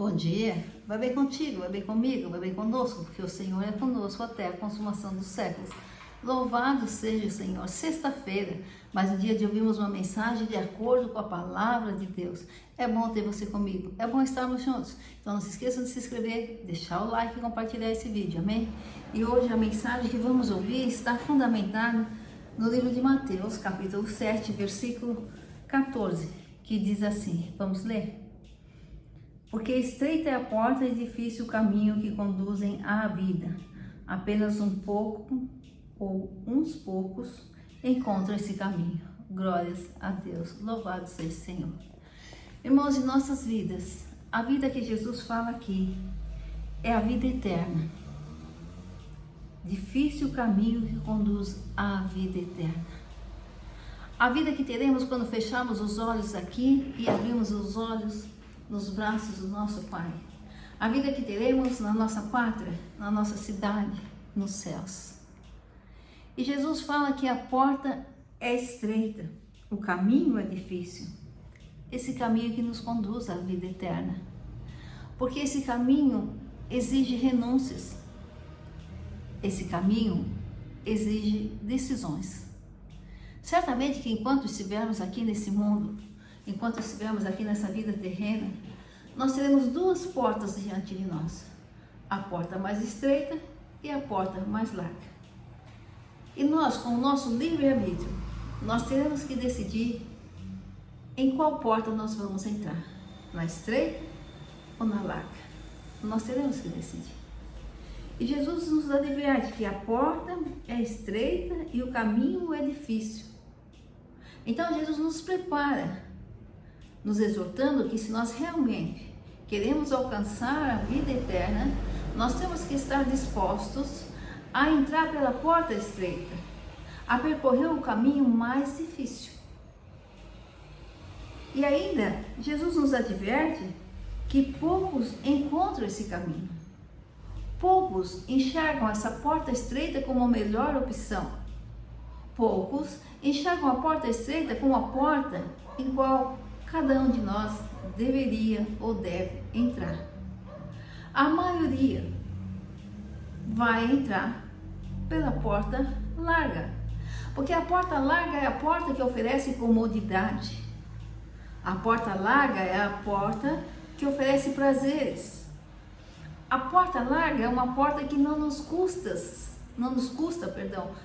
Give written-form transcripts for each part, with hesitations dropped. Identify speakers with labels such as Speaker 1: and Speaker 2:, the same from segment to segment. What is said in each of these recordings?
Speaker 1: Bom dia, vai bem contigo, vai bem comigo, vai bem conosco, porque o Senhor é conosco até a consumação dos séculos. Louvado seja o Senhor. Sexta-feira, mais um dia de ouvirmos uma mensagem de acordo com a palavra de Deus. É bom ter você comigo, é bom estarmos juntos. Então não se esqueçam de se inscrever, deixar o like e compartilhar esse vídeo, amém? E hoje a mensagem que vamos ouvir está fundamentada no livro de Mateus, capítulo 7, versículo 14, que diz assim, vamos ler? Porque estreita é a porta e difícil o caminho que conduzem à vida. Apenas um pouco ou uns poucos encontram esse caminho. Glórias a Deus. Louvado seja o Senhor. Irmãos, em nossas vidas, a vida que Jesus fala aqui é a vida eterna. Difícil o caminho que conduz à vida eterna. A vida que teremos quando fecharmos os olhos aqui e abrimos os olhos nos braços do nosso Pai. A vida que teremos na nossa pátria, na nossa cidade, nos céus. E Jesus fala que a porta é estreita, o caminho é difícil. Esse caminho que nos conduz à vida eterna. Porque esse caminho exige renúncias. Esse caminho exige decisões. Certamente que enquanto estivermos aqui nesse mundo, enquanto estivermos aqui nessa vida terrena, nós teremos duas portas diante de nós. A porta mais estreita e a porta mais larga. E nós, com o nosso livre-arbítrio, nós teremos que decidir em qual porta nós vamos entrar. Na estreita ou na larga? Nós teremos que decidir. E Jesus nos adverte que a porta é estreita e o caminho é difícil. Então Jesus nos prepara, nos exortando que se nós realmente queremos alcançar a vida eterna, nós temos que estar dispostos a entrar pela porta estreita, a percorrer o caminho mais difícil. E ainda, Jesus nos adverte que poucos encontram esse caminho. Poucos enxergam essa porta estreita como a melhor opção. Poucos enxergam a porta estreita como a porta em qual cada um de nós deveria ou deve entrar. A maioria vai entrar pela porta larga, porque a porta larga é a porta que oferece comodidade. A porta larga é a porta que oferece prazeres. A porta larga é uma porta que não nos custa,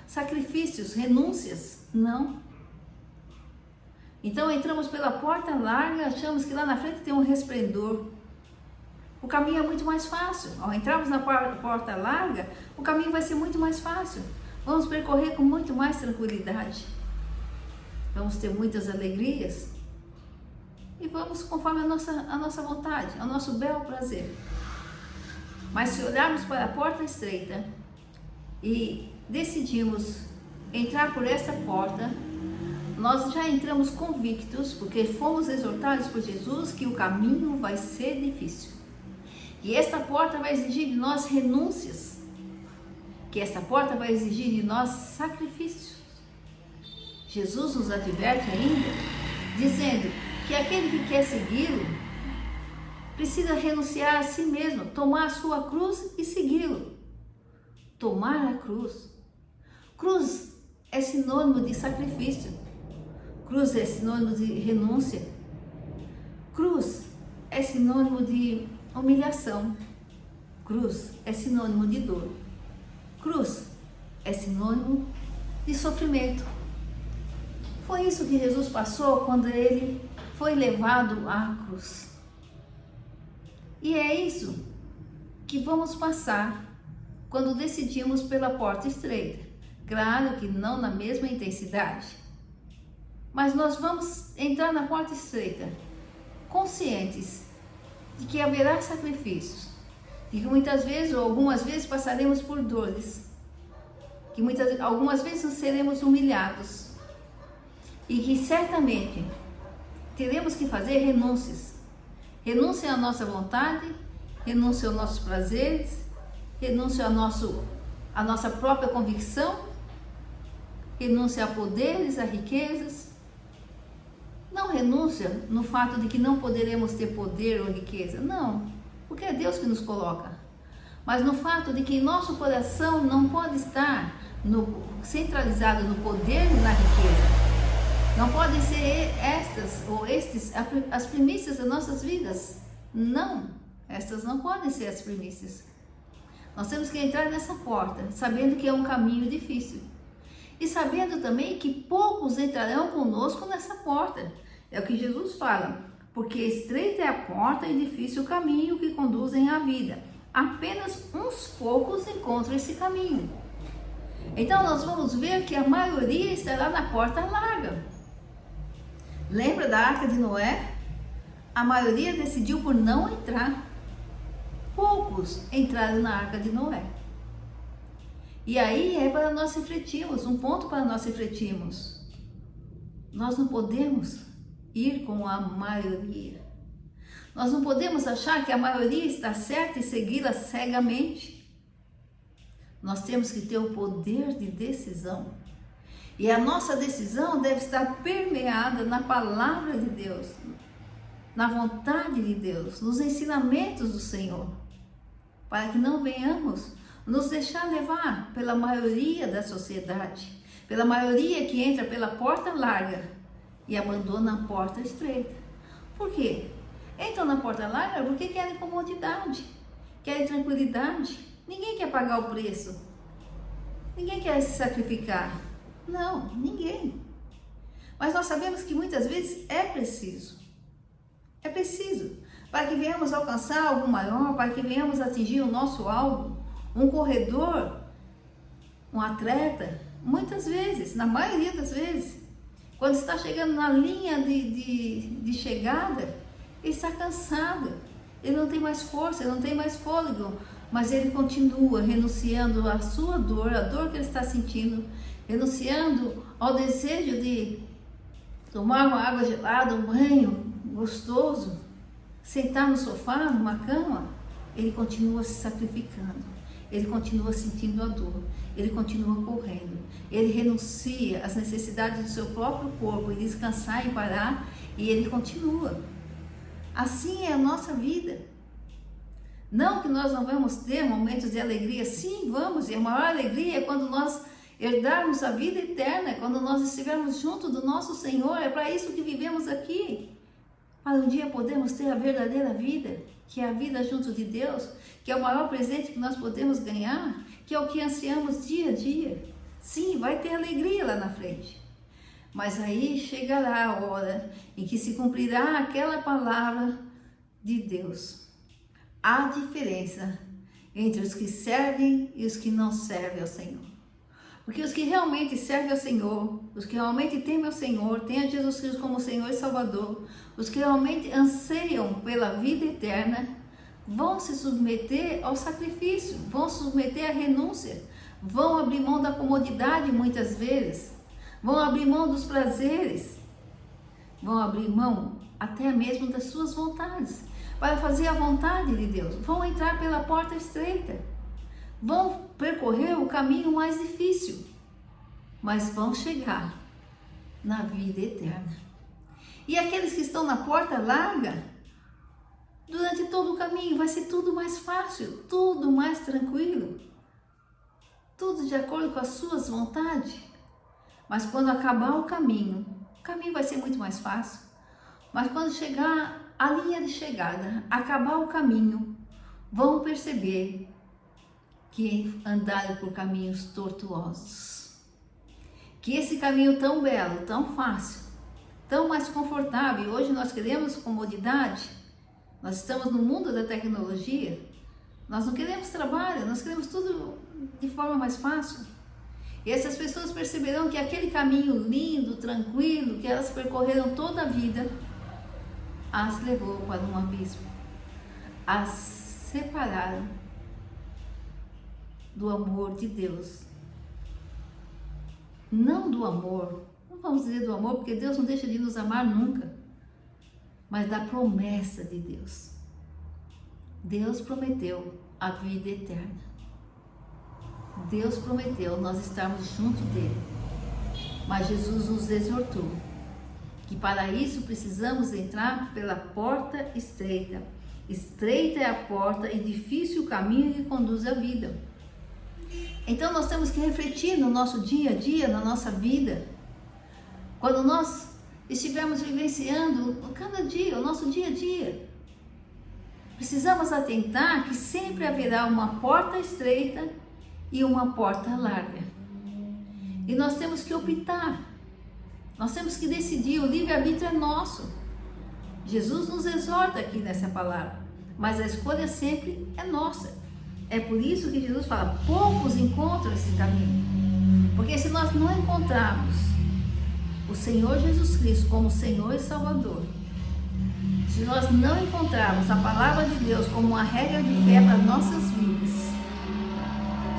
Speaker 1: sacrifícios, renúncias, não. Então entramos pela porta larga, achamos que lá na frente tem um resplendor. O caminho é muito mais fácil. Ao entrarmos na porta larga, o caminho vai ser muito mais fácil. Vamos percorrer com muito mais tranquilidade. Vamos ter muitas alegrias. E vamos conforme a nossa vontade, ao nosso belo prazer. Mas se olharmos para a porta estreita e decidimos entrar por essa porta, nós já entramos convictos, porque fomos exortados por Jesus, que o caminho vai ser difícil. E esta porta vai exigir de nós renúncias, que esta porta vai exigir de nós sacrifícios. Jesus nos adverte ainda, dizendo que aquele que quer segui-lo, precisa renunciar a si mesmo, tomar a sua cruz e segui-lo. Tomar a cruz. Cruz é sinônimo de sacrifício. Cruz é sinônimo de renúncia. Cruz é sinônimo de humilhação. Cruz é sinônimo de dor. Cruz é sinônimo de sofrimento. Foi isso que Jesus passou quando ele foi levado à cruz. E é isso que vamos passar quando decidimos pela porta estreita. Claro que não na mesma intensidade. Mas nós vamos entrar na porta estreita, conscientes de que haverá sacrifícios, de que muitas vezes ou algumas vezes passaremos por dores, que algumas vezes seremos humilhados e que certamente teremos que fazer renúncias. Renúncia à nossa vontade, renúncia aos nossos prazeres, renúncia à nossa própria convicção, renúncia a poderes, a riquezas. Não renúncia no fato de que não poderemos ter poder ou riqueza, não. porque é Deus que nos coloca. Mas no fato de que nosso coração não pode estar centralizado no poder e na riqueza. Não podem ser estas ou estes as primícias das nossas vidas. Não, estas não podem ser as primícias. Nós temos que entrar nessa porta, sabendo que é um caminho difícil. E sabendo também que poucos entrarão conosco nessa porta. É o que Jesus fala. Porque estreita é a porta e difícil o caminho que conduzem à vida. Apenas uns poucos encontram esse caminho. Então nós vamos ver que a maioria estará na porta larga. Lembra da Arca de Noé? A maioria decidiu por não entrar. Poucos entraram na Arca de Noé. E aí é para nós refletirmos, um ponto para nós refletirmos. Nós não podemos ir com a maioria. Nós não podemos achar que a maioria está certa e segui-la cegamente. Nós temos que ter o poder de decisão. E a nossa decisão deve estar permeada na palavra de Deus, na vontade de Deus, nos ensinamentos do Senhor, para que não venhamos nos deixar levar pela maioria da sociedade, pela maioria que entra pela porta larga e abandona a porta estreita. Por quê? Entram na porta larga porque querem comodidade, querem tranquilidade. Ninguém quer pagar o preço, ninguém quer se sacrificar. Não, ninguém. Mas nós sabemos que muitas vezes é preciso para que venhamos alcançar algo maior, para que venhamos atingir o nosso alvo. Um corredor, um atleta, muitas vezes, na maioria das vezes, quando está chegando na linha de chegada, ele está cansado, ele não tem mais força, ele não tem mais fôlego, mas ele continua renunciando à sua dor, a dor que ele está sentindo, renunciando ao desejo de tomar uma água gelada, um banho gostoso, sentar no sofá, numa cama. Ele continua se sacrificando, ele continua sentindo a dor, ele continua correndo, ele renuncia às necessidades do seu próprio corpo e descansar e parar, e ele continua. Assim é a nossa vida. Não que nós não vamos ter momentos de alegria, sim, vamos, e a maior alegria é quando nós herdarmos a vida eterna, quando nós estivermos junto do nosso Senhor. É para isso que vivemos aqui, para um dia podermos ter a verdadeira vida, que é a vida junto de Deus, que é o maior presente que nós podemos ganhar, que é o que ansiamos dia a dia. Sim, vai ter alegria lá na frente, mas aí chegará a hora em que se cumprirá aquela palavra de Deus. Há diferença entre os que servem e os que não servem ao Senhor. Porque os que realmente servem ao Senhor, os que realmente temem ao Senhor, têm a Jesus Cristo como Senhor e Salvador, os que realmente anseiam pela vida eterna, vão se submeter ao sacrifício, vão se submeter à renúncia, vão abrir mão da comodidade muitas vezes, vão abrir mão dos prazeres, vão abrir mão até mesmo das suas vontades, para fazer a vontade de Deus. Vão entrar pela porta estreita, vão percorrer o caminho mais difícil, mas vão chegar na vida eterna. E aqueles que estão na porta larga, durante todo o caminho vai ser tudo mais fácil, tudo mais tranquilo, tudo de acordo com as suas vontades. Mas quando acabar o caminho vai ser muito mais fácil. Mas quando chegar a linha de chegada, acabar o caminho, vão perceber que andaram por caminhos tortuosos. Que esse caminho tão belo, tão fácil, tão mais confortável, hoje nós queremos comodidade, nós estamos no mundo da tecnologia, nós não queremos trabalho, nós queremos tudo de forma mais fácil. E essas pessoas perceberão que aquele caminho lindo, tranquilo, que elas percorreram toda a vida, as levou para um abismo, as separaram do amor de Deus. Não do amor, não vamos dizer do amor, porque Deus não deixa de nos amar nunca, mas da promessa de Deus. Deus prometeu a vida eterna. Deus prometeu nós estarmos junto dele, mas Jesus nos exortou que para isso precisamos entrar pela porta estreita Estreita é a porta e difícil o caminho que conduz à vida. Então nós temos que refletir no nosso dia a dia, na nossa vida. Quando nós estivermos vivenciando cada dia, o nosso dia a dia, precisamos atentar que sempre haverá uma porta estreita e uma porta larga. E nós temos que optar, nós temos que decidir, o livre-arbítrio é nosso. Jesus nos exorta aqui nessa palavra, mas a escolha sempre é nossa. É por isso que Jesus fala, poucos encontram esse caminho. Porque se nós não encontrarmos o Senhor Jesus Cristo como Senhor e Salvador, se nós não encontrarmos a palavra de Deus como uma regra de fé para as nossas vidas,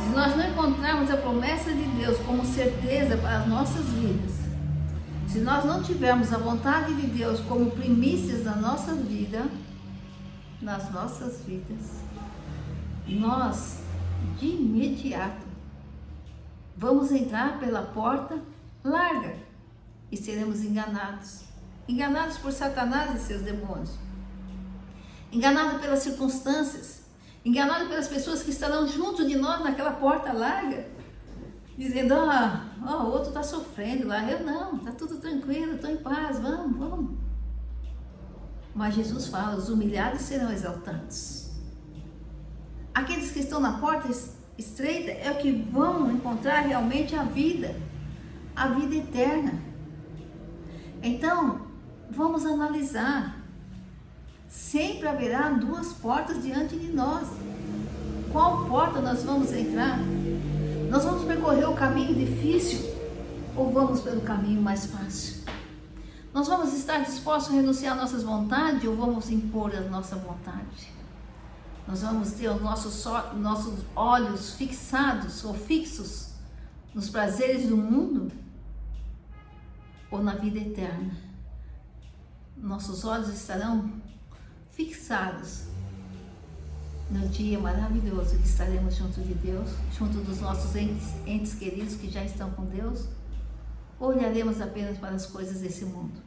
Speaker 1: se nós não encontrarmos a promessa de Deus como certeza para as nossas vidas, se nós não tivermos a vontade de Deus como primícias na nossa vida, nas nossas vidas, nós de imediato vamos entrar pela porta larga e seremos enganados. Enganados por Satanás e seus demônios, enganados pelas circunstâncias, enganados pelas pessoas que estarão junto de nós naquela porta larga, dizendo, o outro está sofrendo lá, eu não, está tudo tranquilo, estou em paz, vamos. Mas Jesus fala, os humilhados serão exaltados. Aqueles que estão na porta estreita é o que vão encontrar realmente a vida eterna. Então, vamos analisar. Sempre haverá duas portas diante de nós. Qual porta nós vamos entrar? Nós vamos percorrer o caminho difícil ou vamos pelo caminho mais fácil? Nós vamos estar dispostos a renunciar às nossas vontades ou vamos impor a nossa vontade? Nós vamos ter os nossos olhos fixados ou fixos nos prazeres do mundo ou na vida eterna? Nossos olhos estarão fixados no dia maravilhoso que estaremos junto de Deus, junto dos nossos entes queridos que já estão com Deus, ou olharemos apenas para as coisas desse mundo?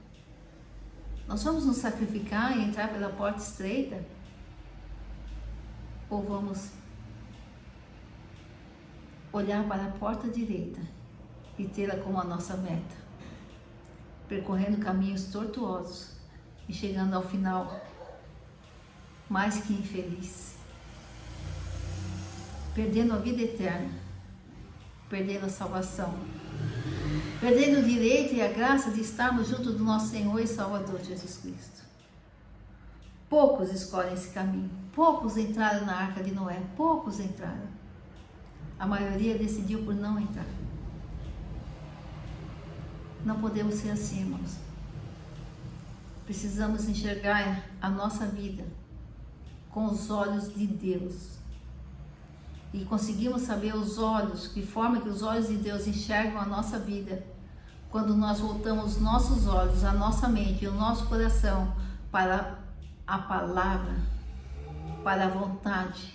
Speaker 1: Nós vamos nos sacrificar e entrar pela porta estreita? Ou vamos olhar para a porta direita e tê-la como a nossa meta, percorrendo caminhos tortuosos e chegando ao final mais que infeliz, perdendo a vida eterna, perdendo a salvação, perdendo o direito e a graça de estarmos junto do nosso Senhor e Salvador Jesus Cristo. Poucos escolhem esse caminho, poucos entraram na Arca de Noé, poucos entraram. A maioria decidiu por não entrar. Não podemos ser assim, irmãos. Precisamos enxergar a nossa vida com os olhos de Deus. E conseguimos saber que forma que os olhos de Deus enxergam a nossa vida quando nós voltamos os nossos olhos, a nossa mente e o nosso coração para a palavra, para a vontade,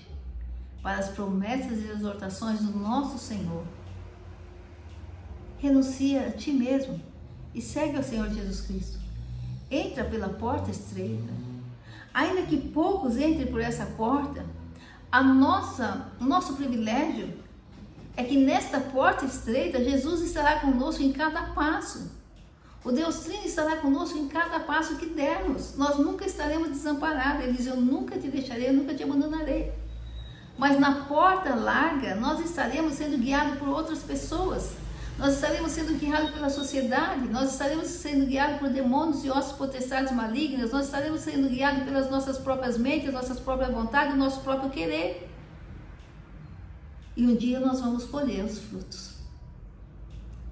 Speaker 1: para as promessas e exortações do nosso Senhor. Renuncia a ti mesmo e segue ao Senhor Jesus Cristo. Entra pela porta estreita. Ainda que poucos entrem por essa porta, o nosso privilégio é que nesta porta estreita Jesus estará conosco em cada passo. O Deus Trino estará conosco em cada passo que dermos. Nós nunca estaremos desamparados. Ele diz, eu nunca te deixarei, eu nunca te abandonarei. Mas na porta larga, nós estaremos sendo guiados por outras pessoas. Nós estaremos sendo guiados pela sociedade. Nós estaremos sendo guiados por demônios e ossos potestades malignas. Nós estaremos sendo guiados pelas nossas próprias mentes, nossas próprias vontades, nosso próprio querer. E um dia nós vamos colher os frutos.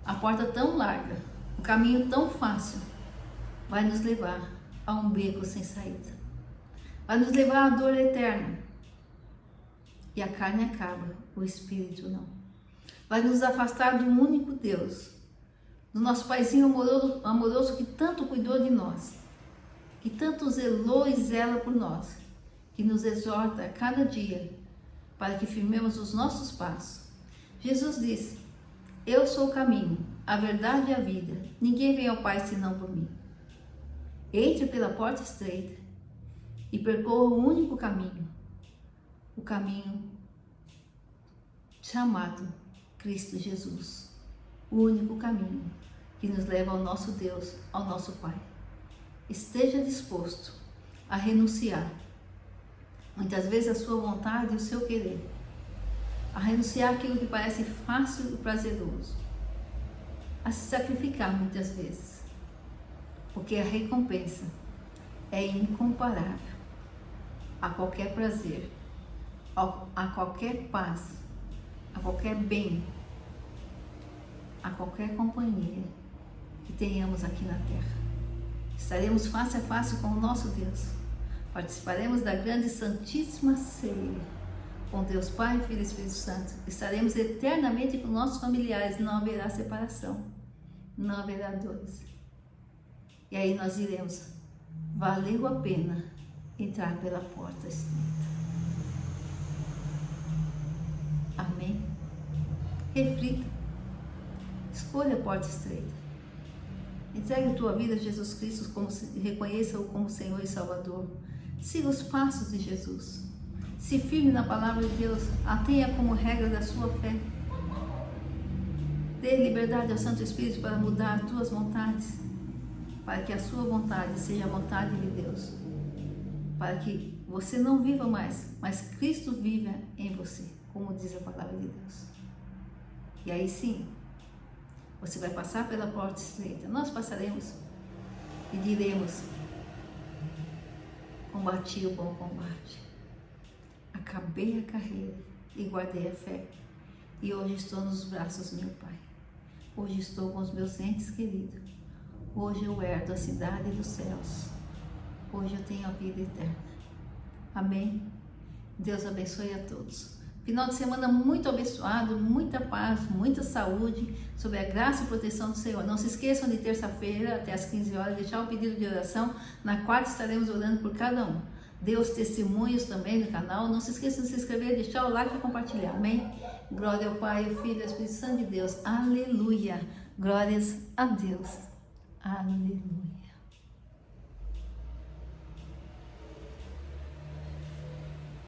Speaker 1: A porta tão larga, o caminho tão fácil, vai nos levar a um beco sem saída. Vai nos levar à dor eterna. E a carne acaba, o espírito não. Vai nos afastar do único Deus, do nosso Paizinho amoroso que tanto cuidou de nós, que tanto zelou e zela por nós, que nos exorta a cada dia para que firmemos os nossos passos. Jesus disse, eu sou o caminho, a verdade e a vida. Ninguém vem ao Pai senão por mim. Entre pela porta estreita e percorra o único caminho, o caminho chamado Cristo Jesus, o único caminho que nos leva ao nosso Deus, ao nosso Pai. Esteja disposto a renunciar, muitas vezes a sua vontade e o seu querer, a renunciar aquilo que parece fácil e prazeroso, a se sacrificar muitas vezes, porque a recompensa é incomparável a qualquer prazer, a qualquer paz, a qualquer bem, a qualquer companhia que tenhamos aqui na terra. Estaremos face a face com o nosso Deus, participaremos da grande e santíssima ceia com Deus Pai, Filho e Espírito Santo. Estaremos eternamente com nossos familiares, não haverá separação, não haverá dores. E aí nós diremos: valeu a pena entrar pela porta estreita. Amém? Reflita, escolha a porta estreita. Entregue a tua vida a Jesus Cristo, reconheça-o como Senhor e Salvador. Siga os passos de Jesus. Se firme na palavra de Deus, a tenha como regra da sua fé. Dê liberdade ao Santo Espírito para mudar as tuas vontades, para que a sua vontade seja a vontade de Deus, para que você não viva mais, mas Cristo viva em você, como diz a palavra de Deus. E aí sim, você vai passar pela porta estreita. Nós passaremos e diremos: combati o bom combate, acabei a carreira e guardei a fé. E hoje estou nos braços do meu Pai. Hoje estou com os meus entes queridos. Hoje eu herdo a cidade dos céus. Hoje eu tenho a vida eterna. Amém? Deus abençoe a todos. Final de semana muito abençoado, muita paz, muita saúde, sob a graça e proteção do Senhor. Não se esqueçam de terça-feira, até às 15 horas, deixar o pedido de oração. Na quarta estaremos orando por cada um. Dê os testemunhos também no canal. Não se esqueçam de se inscrever, deixar o like e compartilhar. Amém? Glória ao Pai, ao Filho e ao Espírito Santo de Deus. Aleluia. Glórias a Deus. Aleluia.